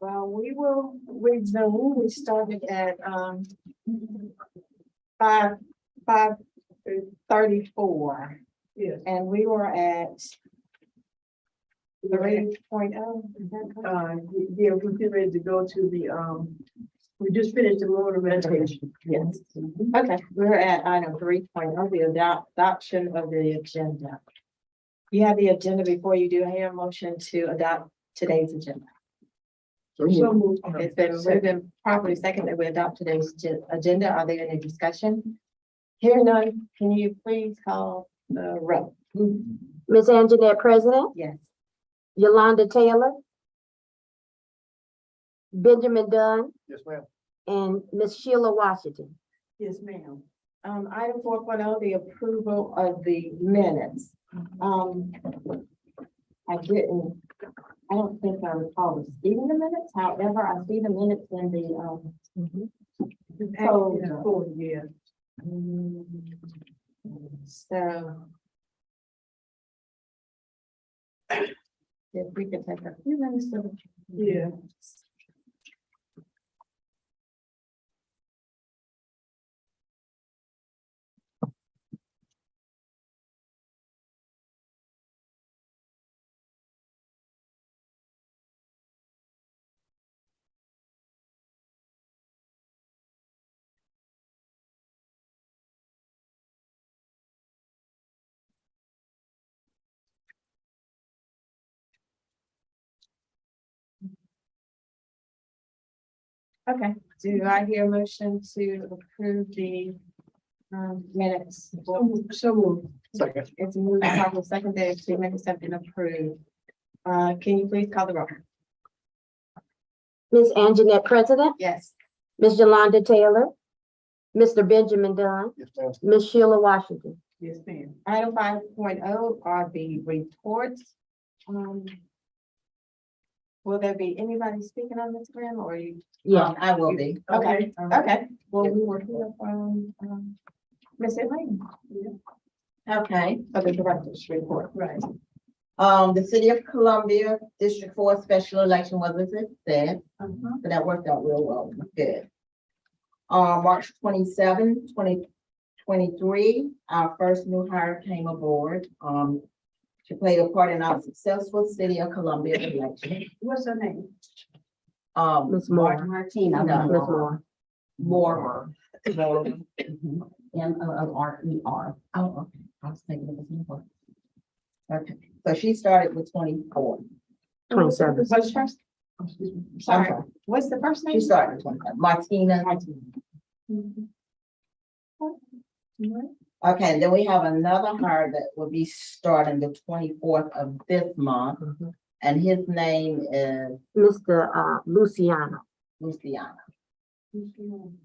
Well, we will resume. We started at five 34. Yes. And we were at 3.0. Yeah, we're getting ready to go to the, we just finished the road orientation. Yes. Okay, we're at item 3.0, the adoption of the agenda. You have the agenda before you do. I hear a motion to adopt today's agenda. So moved. Okay, it's been moved and properly second that we adopt today's agenda. Are there any discussion? Hearing none, can you please call the roll? Ms. Anjanette President, Yes. Yolanda Taylor, Benjamin Dunn, Yes, ma'am. and Ms. Sheila Washington. Yes, ma'am. Item 4.0, the approval of the minutes. I don't think I recall receiving the minutes. However, I see the minutes in the, Oh, yeah. So if we could take a few minutes to. Yeah. Okay, do I hear a motion to approve the minutes? So moved. Second. It's moved properly second that the minutes have been approved. Can you please call the roll? Ms. Anjanette President, Yes. Ms. Yolanda Taylor, Mr. Benjamin Dunn, Yes, ma'am. Ms. Sheila Washington. Yes, ma'am. Item 5.0 are the reports. Will there be anybody speaking on this, Graham, or you? Yeah, I will be. Okay, Okay. okay. Well, we will hear from, Ms. Elaine. Okay, For the director's report. Right. the city of Columbia, District 4 special election was a success, so that worked out real well, good. March 27, 2023, our first new hire came aboard. She played a part in our successful city of Columbia election. What's her name? Ms. Moore. Martina. Ms. Moore. Moore. M-O-O-R-E-R. Oh, okay. I was thinking it was more. Okay, so she started with 24. 27. What's first? I'm Sorry, sorry. what's the first name? She started with 25. Martina. Okay, and then we have another hire that will be starting the 24th of this month, Mhm. and his name is Mr. Luciano. Luciano. And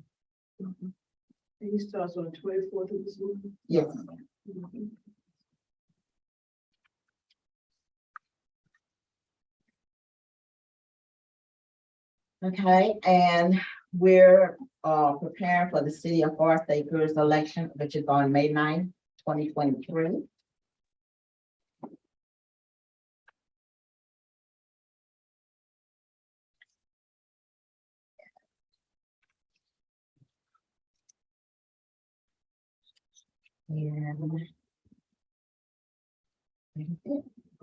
he starts on the 24th of this month. Yes. Okay, and we're preparing for the city of Forest Acres election, which is on May 9th, 2023. And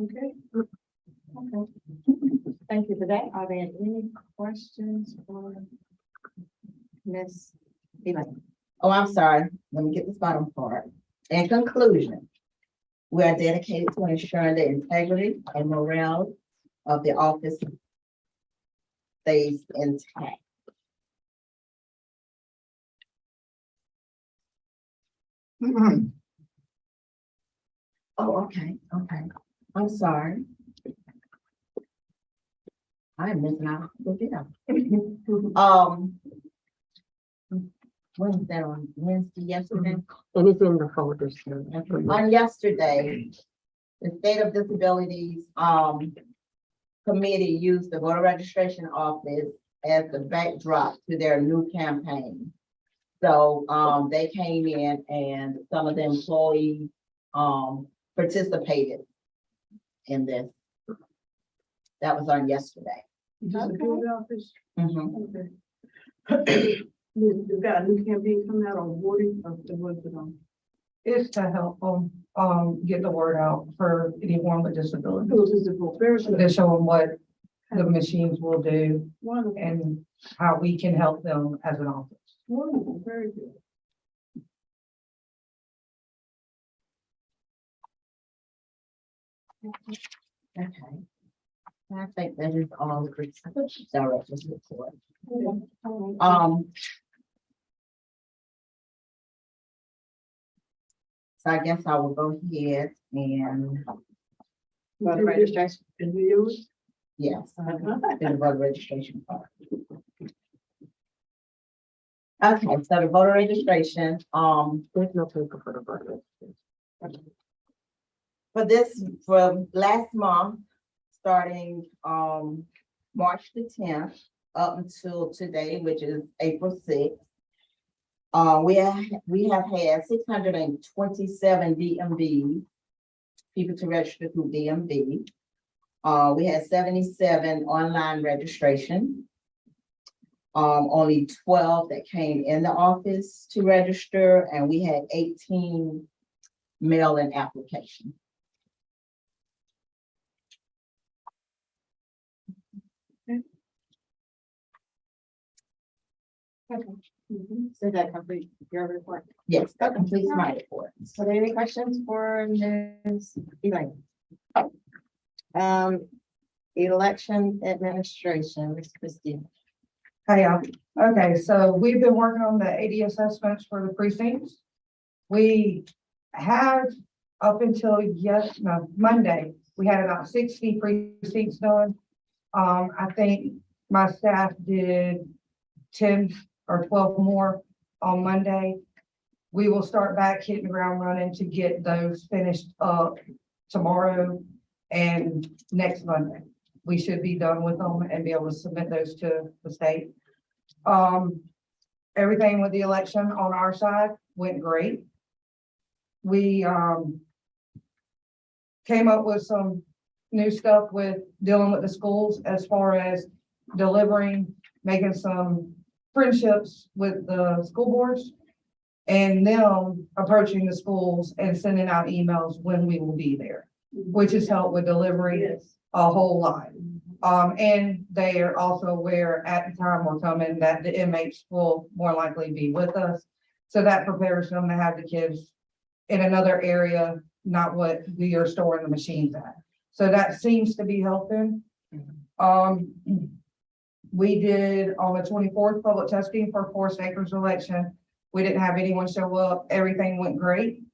Okay. Okay. Thank you for that. Are there any questions for Ms. Elaine? oh, I'm sorry, let me get this bottom part. In conclusion, we are dedicated to ensuring the integrity and morale of the office stays intact. Oh, okay, okay. I'm sorry. I'm missing out. Good deal. When was that on Wednesday, yesterday? And it's in the folders. too. On yesterday, the State of Disabilities, committee used the voter registration office as the backdrop to their new campaign. So, they came in and some of the employees, participated in this. That was on yesterday. Just a field office? Mhm. Okay. You've got a new campaign coming out on voting, or what is it on? Is to help them, get the word out for anyone with disabilities. Who's this for? Very To good. show them what the machines will do Wonderful, and how we can help them as an office. wonderful, very good. Okay. I think that is all the director's report. So I guess I will go ahead and, Voter registration. And you use? yes, do the voter registration part. Okay, so the voter registration, There's no paper for the voter. for this, for last month, starting, March the 10th up until today, which is April 6th. We have had 627 DMVs, people to register through DMV. We had 77 online registration. Only 12 that came in the office to register, and we had 18 mail-in applications. So that complete your report. Yes, that completes my report. Are there any questions for Ms. Elaine? Election administration, Ms. Christine. Hey, okay, so we've been working on the AD assessments for the precincts. We have up until Monday, we had about 60 precincts done. I think my staff did 10 or 12 more on Monday. We will start back hitting the ground running to get those finished up tomorrow and next Monday. We should be done with them and be able to submit those to the state. Everything with the election on our side went great. We came up with some new stuff with dealing with the schools as far as delivering, making some friendships with the school boards and them approaching the schools and sending out emails when we will be there, which has helped with delivery Yes. a whole lot. And they are also aware at the time we're coming that the inmates will more likely be with us. So that prepares them to have the kids in another area, not what we are storing the machines at. So that seems to be helping. We did on the 24th public testing for Forest Acres election. We didn't have anyone show up. Everything went great.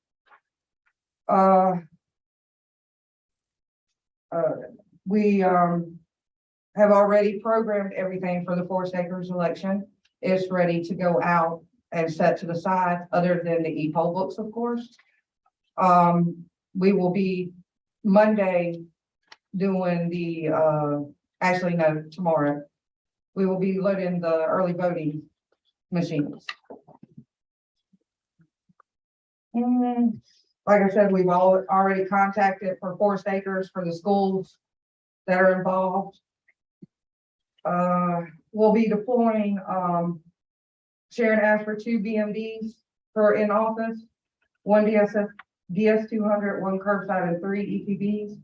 We have already programmed everything for the Forest Acres election. It's ready to go out and set to the side, other than the e-poll books, of course. We will be Monday doing the, actually, no, tomorrow. We will be loading the early voting machines. And like I said, we've already contacted for Forest Acres for the schools that are involved. We'll be deploying, Sharon asked for 2 BMDs for in office, 1 DS200, 1 curbside, and 3 ETBs.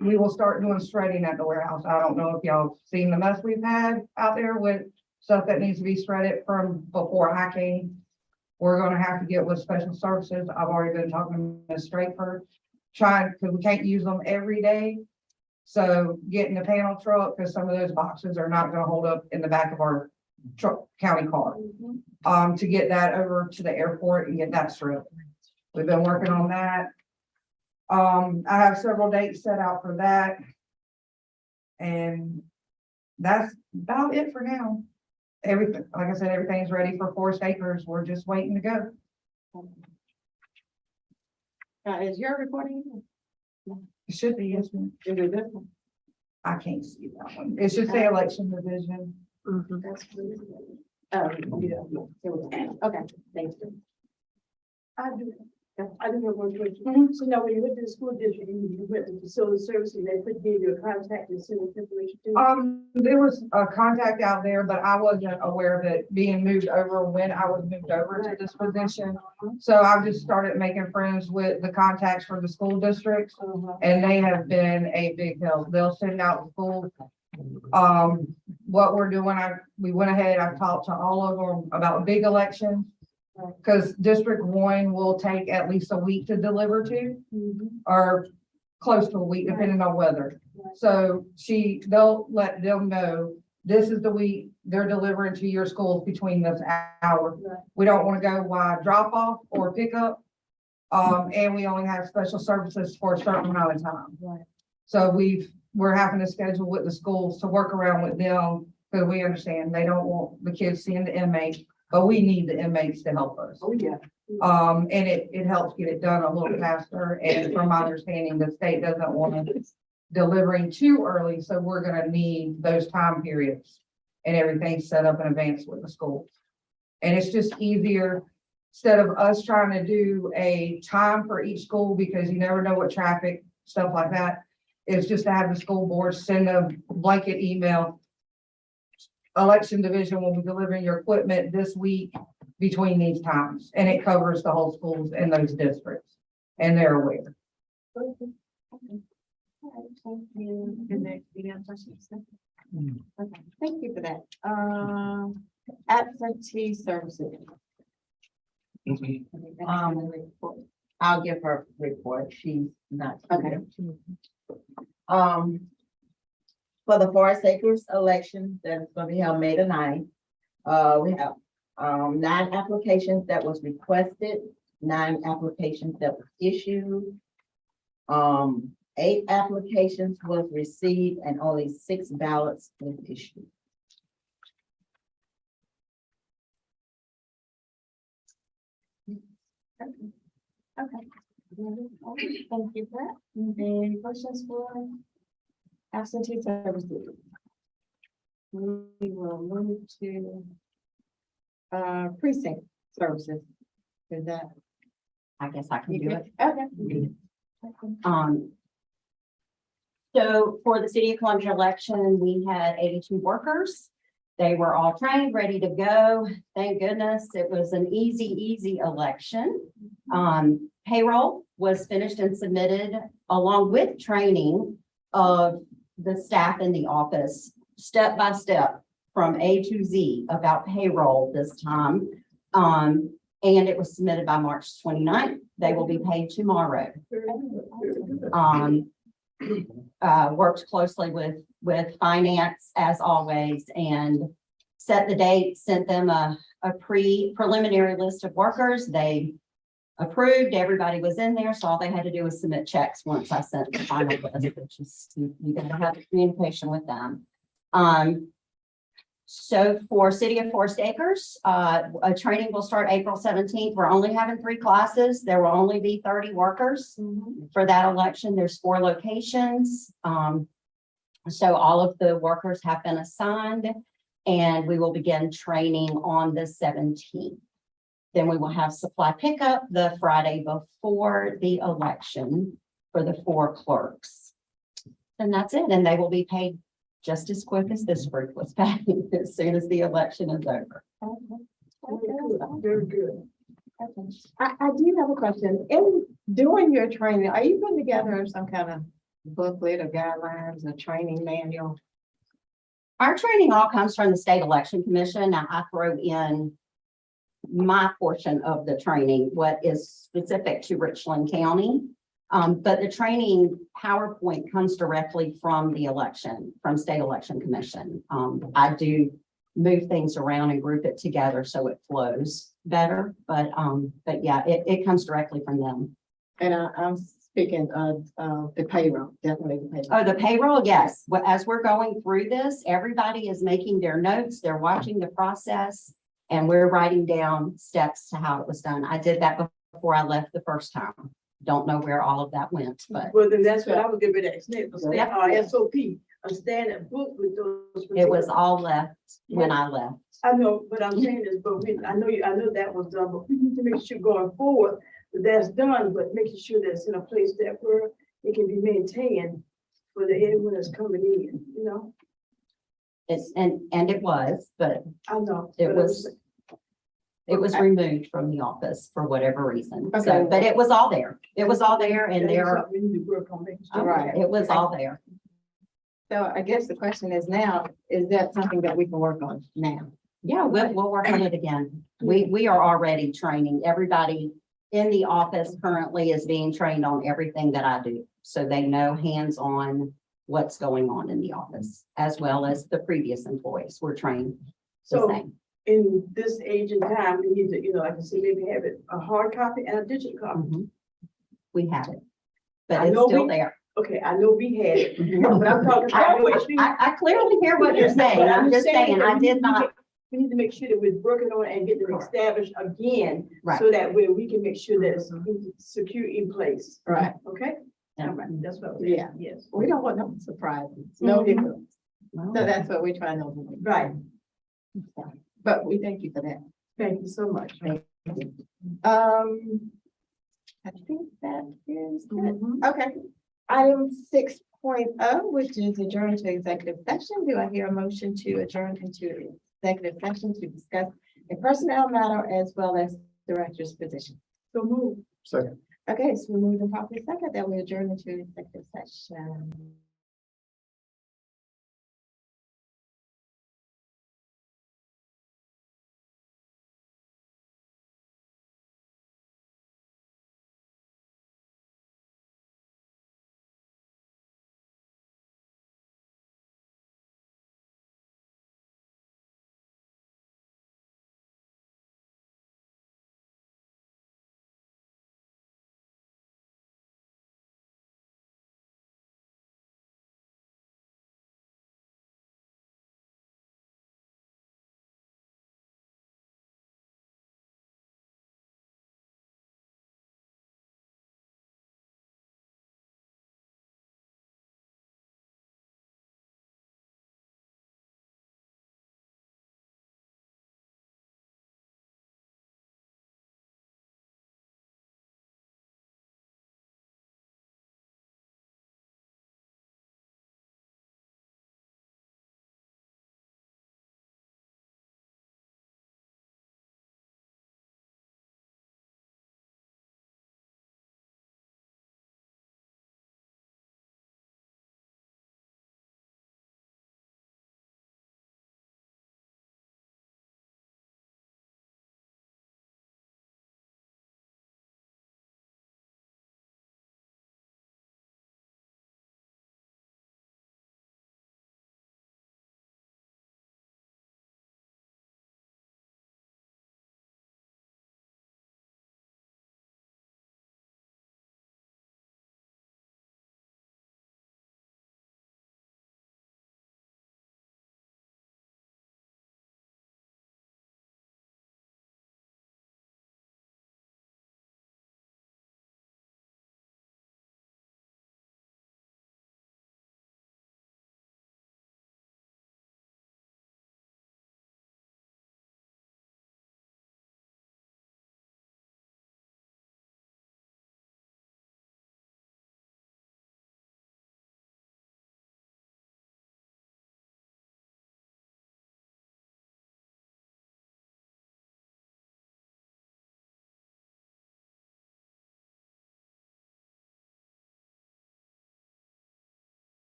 We will start doing shredding at the warehouse. I don't know if y'all seen the mess we've had out there with stuff that needs to be shredded from before I came. We're gonna have to get with special services. I've already been talking to Ms. Straightford, trying, because we can't use them every day. So getting the panel truck, because some of those boxes are not gonna hold up in the back of our truck county car. To get that over to the airport and get that stripped. We've been working on that. I have several dates set out for that. And that's about it for now. Everything, like I said, everything's ready for Forest Acres. We're just waiting to go. Is your recording? It should be, yes, ma'am. Is it this one? I can't see that one. It should say election division. That's good. Yeah. Okay, thank you. I do. I don't know one question. So now when you went to the school district, you went to facility services, they put gave you a contact and send information to. There was a contact out there, but I wasn't aware of it being moved over when I was moved over to this position. So I've just started making friends with the contacts for the school districts, and they have been a big help. They'll send out schools. What we're doing, we went ahead, I've talked to all of them about big elections. Because District 1 will take at least a week to deliver to, or close to a week, depending on weather. So they'll let them know, this is the week they're delivering to your schools between this hour. We don't want to go by drop off or pickup. And we only have special services for a certain amount of time. So we're having to schedule with the schools to work around with them, because we understand they don't want the kids seeing the inmates. But we need the inmates to help us. Oh, yeah. And it helps get it done a little faster. And from my understanding, the state doesn't want us delivering too early. So we're gonna need those time periods and everything set up in advance with the schools. And it's just easier, instead of us trying to do a time for each school, because you never know what traffic, stuff like that. It's just to have the school board send a blanket email. Election division will be delivering your equipment this week between these times, and it covers the whole schools in those districts, and they're aware. Okay, thank you. Is there any other questions? Okay, thank you for that. Absentee services. I'll give her a report. She's not. Okay. For the Forest Acres election that's gonna be held May the 9th, we have 9 applications that was requested, 9 applications that were issued. 8 applications was received and only 6 ballots were issued. Okay. Thank you for that. Any questions for absentee services? We will move to precinct services. Is that? I guess I can do it. Okay. So for the City of Columbia election, we had 82 workers. They were all trained, ready to go. Thank goodness it was an easy election. Payroll was finished and submitted along with training of the staff in the office, step by step from A to Z about payroll this time. And it was submitted by March 29th. They will be paid tomorrow. Worked closely with finance as always, and set the date, sent them a preliminary list of workers. They approved, everybody was in there, so all they had to do was submit checks once I sent the final list, which is, you gotta have communication with them. So for City of Forest Acres, a training will start April 17th. We're only having 3 classes. There will only be 30 workers for that election. There's 4 locations. So all of the workers have been assigned, and we will begin training on the 17th. Then we will have supply pickup the Friday before the election for the 4 clerks. And that's it. And they will be paid just as quick as this group was paid as soon as the election is over. Very good. I do have a question. In doing your training, are you putting together some kind of booklet or guidelines, a training manual? Our training all comes from the State Election Commission. Now I throw in my portion of the training, what is specific to Richland County. But the training PowerPoint comes directly from the election, from State Election Commission. I do move things around and group it together so it flows better. But yeah, it comes directly from them. And I'm speaking of the payroll, definitely the payroll. Oh, the payroll, yes. Well, as we're going through this, everybody is making their notes, they're watching the process, and we're writing down steps to how it was done. I did that before I left the first time. Don't know where all of that went, but Well, then that's what I would give it next, Yep. SOP, a standard book with those. it was all left when I left. I know, but I'm saying this, but I know that was done, but we need to make sure going forward, that's done, but making sure that it's in a place that where it can be maintained for the everyone that's coming in, you know? It's, and it was, but I know. it but was removed from the office for whatever reason. Okay. So, but it was all there. It was all there and that's there, something we need to work on making sure. Right. it was all there. So I guess the question is now, is that something that we can work on now? Yeah, we'll work on it again. We are already training. Everybody in the office currently is being trained on everything that I do. So they know hands-on what's going on in the office, as well as the previous employees were trained the So same. in this age and time, we need to, you know, like I said, maybe have it a hard copy and a digital copy. Mhm. We have it, but I it's know still we- there. Okay, I know we had it, Mhm. but I'm talking. I clearly hear what you're saying. I'm just saying, I did not. We need to make sure that we're working on it and getting it Correct. established again, Right. so that way we can make sure that it's secure in place, Right. okay? Yeah. All right, that's what. Yeah. Yes, We don't want no surprises, no Mhm. hiccups. Well, So that's what we're trying to avoid. right, But we thank you for that. thank you so much. I think that is it. Mhm. Okay. Item 6.0, which is adjourn to executive session. Do I hear a motion to adjourn into executive session to discuss a personnel matter as well as director's position? So move. Second. Okay, so we move in properly second that we adjourn into executive session.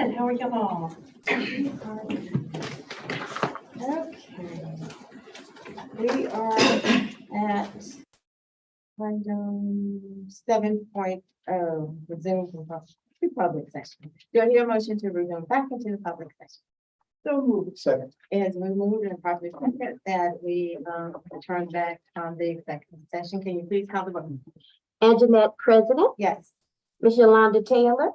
right, how are y'all? Okay. We are at item 7.0, resume from public session. Do I hear a motion to resume back into the public session? So moved. Second. As we move in properly second that we return back from the executive session, can you please call the vote? Anjanette President, Yes. Ms. Yolanda Taylor,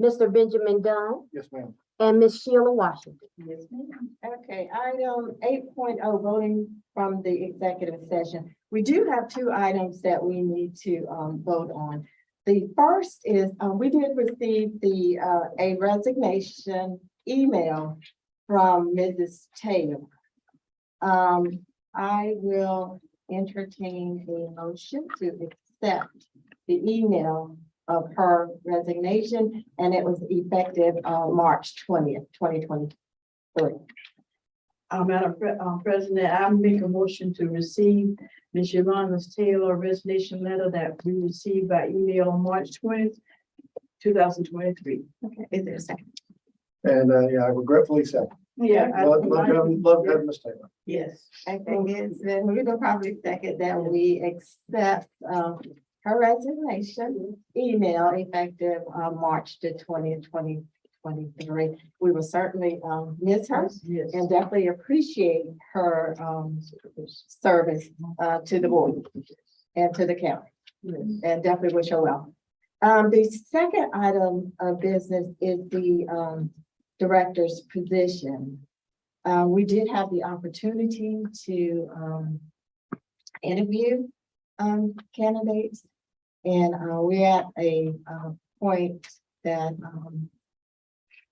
Mr. Benjamin Dunn, Yes, ma'am. and Ms. Sheila Washington. Yes, ma'am. Okay, item 8.0, voting from the executive session. We do have two items that we need to vote on. The first is, we did receive a resignation email from Mrs. Taylor. I will entertain a motion to accept the email of her resignation, and it was effective March 20th, 2023. Madam President, I make a motion to receive Ms. Yolanda Taylor resignation letter that we received by email on March 20th, 2023. Okay, is there a second? And, yeah, I regretfully second. Yeah. Love having Ms. Taylor. Yes. I think it's been, we will probably second that we accept her resignation email effective March the 20th, 2023. We will certainly miss her Yes. and definitely appreciate her service to the board and to the county, and definitely wish her well. The second item of business is the director's position. We did have the opportunity to interview candidates, and we're at a point that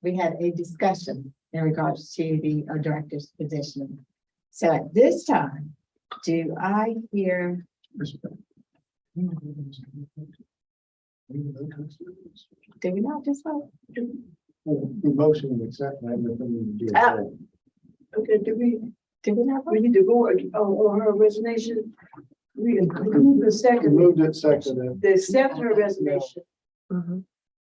we had a discussion in regards to the director's position. So at this time, do I hear? Did we not just vote? The motion to accept, I have nothing to do with Ah. that. Okay, do Did we not vote? we need to go on her resignation? We approve the We second, moved it, seconded. they accept her resignation.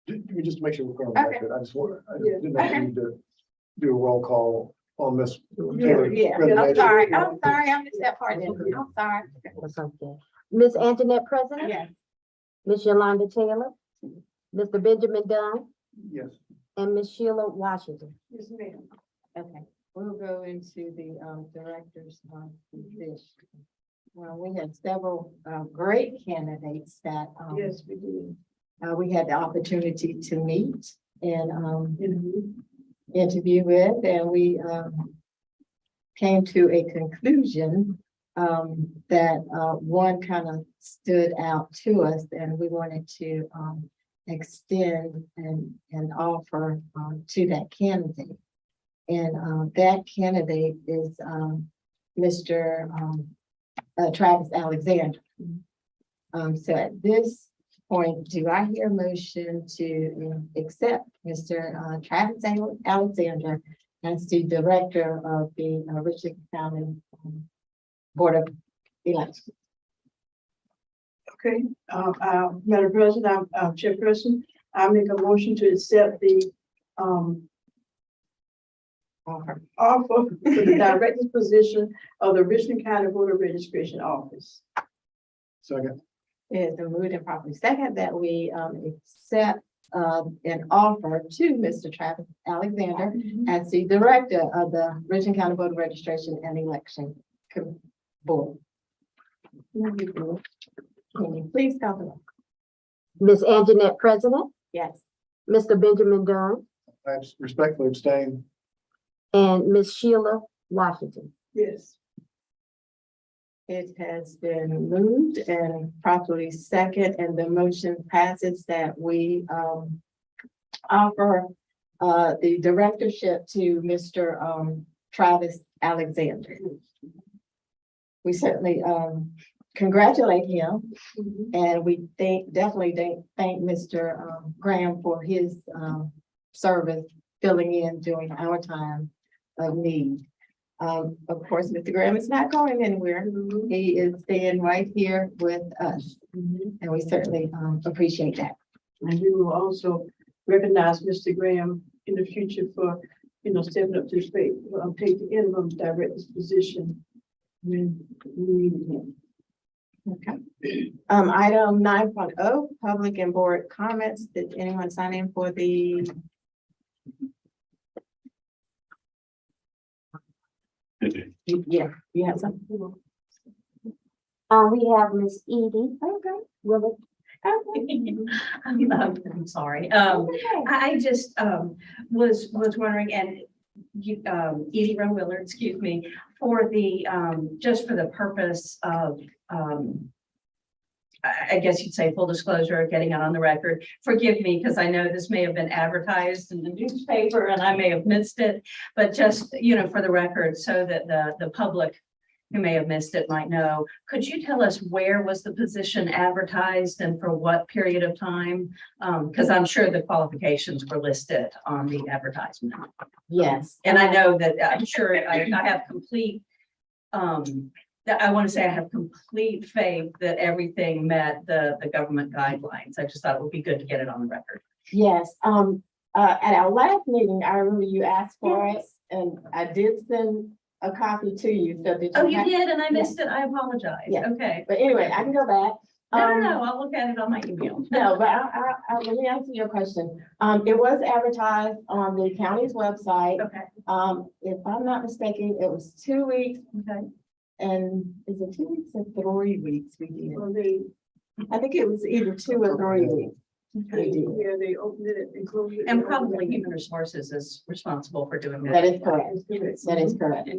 We just make sure we're going Okay. to record. I just want, I Yeah. didn't know if we need to do a roll call on this. Yeah, I'm resignation. sorry, I missed that part, I'm sorry. That's okay. Ms. Anjanette President, Yes. Ms. Yolanda Taylor, Mr. Benjamin Dunn, Yes. and Ms. Sheila Washington. Yes, ma'am. Okay, we'll go into the director's position. Well, we had several great candidates that Yes, we do. we had the opportunity to meet and Mhm. interview with, and we came to a conclusion that one kind of stood out to us, and we wanted to extend and offer to that candidate. And that candidate is Mr. Travis Alexander. So at this point, do I hear a motion to accept Mr. Travis Alexander as the director of the Richland County Board of Elections? Okay, Madam President, I'm Chairperson, I make a motion to accept the Offer. offer for the director's position of the Richland County Voter Registration Office. Second. It's been moved and properly second that we accept an offer to Mr. Travis Alexander as the director of the Richland County Voter Registration and Election Board. Can you please call the roll? Ms. Anjanette President, Yes. Mr. Benjamin Dunn, I respectfully abstain. and Ms. Sheila Washington. Yes. It has been moved and properly second, and the motion passes that we offer the directorship to Mr. Travis Alexander. We certainly congratulate him, and we definitely thank Mr. Graham for his service filling in during our time of need. Of course, Mr. Graham is not going anywhere. He is staying right here with us, and we certainly appreciate that. And we will also recognize Mr. Graham in the future for, stepping up to the plate, take the interim director's position when we need him. Okay. Item 9.0, public and board comments. Did anyone sign in for the? Yeah, you have something? We have Miss Edie. Okay. Will I'm sorry. I just was wondering, and you, Edie Rowe Willard, excuse me, for the just for the purpose of I guess you'd say full disclosure of getting it on the record. Forgive me, because I know this may have been advertised in the newspaper and I may have missed it, but just, for the record, so that the public who may have missed it might know. Could you tell us where was the position advertised and for what period of time? Because I'm sure the qualifications were listed on the advertisement. Yes. And I know that I'm sure I have complete, I want to say I have complete faith that everything met the government guidelines. I just thought it would be good to get it on the record. Yes, at our last meeting, I remember you asked for it, and I did send a copy to you, so did you? Oh, you have- did, and I missed it. I apologize. Yeah. Okay. But anyway, I can go back. No, I'll look at it on my email. No, but let me answer your question. It was advertised on the county's website. Okay, If I'm not mistaken, it was 2 weeks, okay. and is it 2 weeks or 3 weeks we did? So they, I think it was either 2 or 3 weeks. We did. yeah, they opened it and closed it. And probably Human Resources is responsible for doing That that. is correct. That is correct.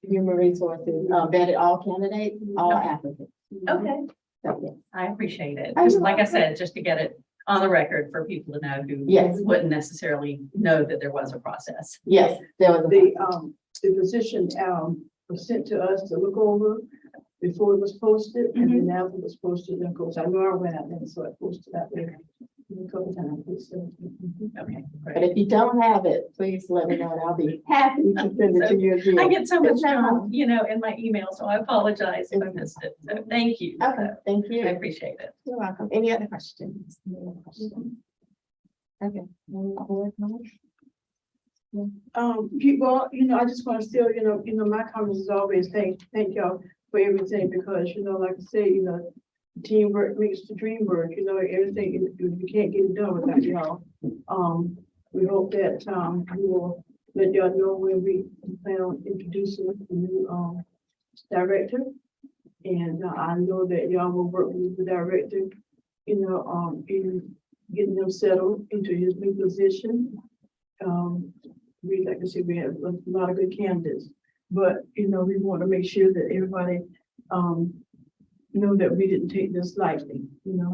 Human Resources vetted all candidates, all Okay. applicants. Okay, So, yes. I appreciate it. Oh, Just you're like I welcome. said, just to get it on the record for people to know who Yes. wouldn't necessarily know that there was a process. Yes, there was a. The position, was sent to us to look over before it was posted, and then after it was posted, then of course, I know I went out there, so I posted out there a couple times. So, Okay, But great. if you don't have it, please let me know and I'll be happy to send it to you again. I get so much It's no junk, problem. in my email, so I apologize if I missed it. So thank you. Okay, thank I you. appreciate it. You're welcome. Any other questions? Any other questions? Okay. Any board comments? People, I just want to still, my comments is always thank y'all for everything, because, like I say, teamwork makes the dream work, everything, you can't get it done without y'all. We hope that, we will let y'all know when we plan on introducing the new, director. And I know that y'all will work with the director, in getting them settled into his new position. Like I said, we have a lot of good candidates, but, we want to make sure that everybody, know that we didn't take this lightly,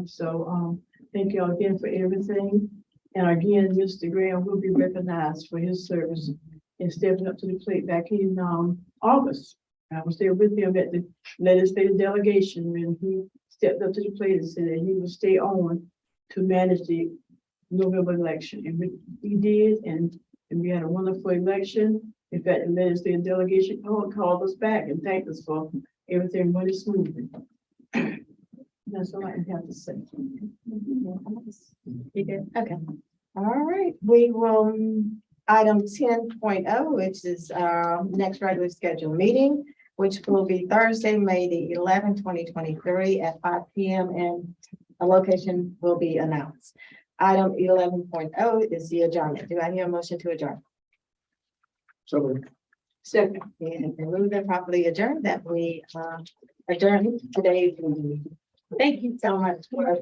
so, thank y'all again for everything. And again, Mr. Graham will be recognized for his service in stepping up to the plate back in, August. I was there with him at the legislative delegation when he stepped up to the plate and said that he would stay on to manage the November election. And we did, and we had a wonderful election. In fact, the legislative delegation called us back and thanked us for everything running smoothly. That's all I have to say. You did? Okay. All right, we will, item 10.0, which is our next regularly scheduled meeting, which will be Thursday, May the 11th, 2023 at 5 p.m. and a location will be announced. Item 11.0 is the adjournment. Do I hear a motion to adjourn? So Second. And moved and properly adjourned that we adjourn today's meeting. Thank you so much for.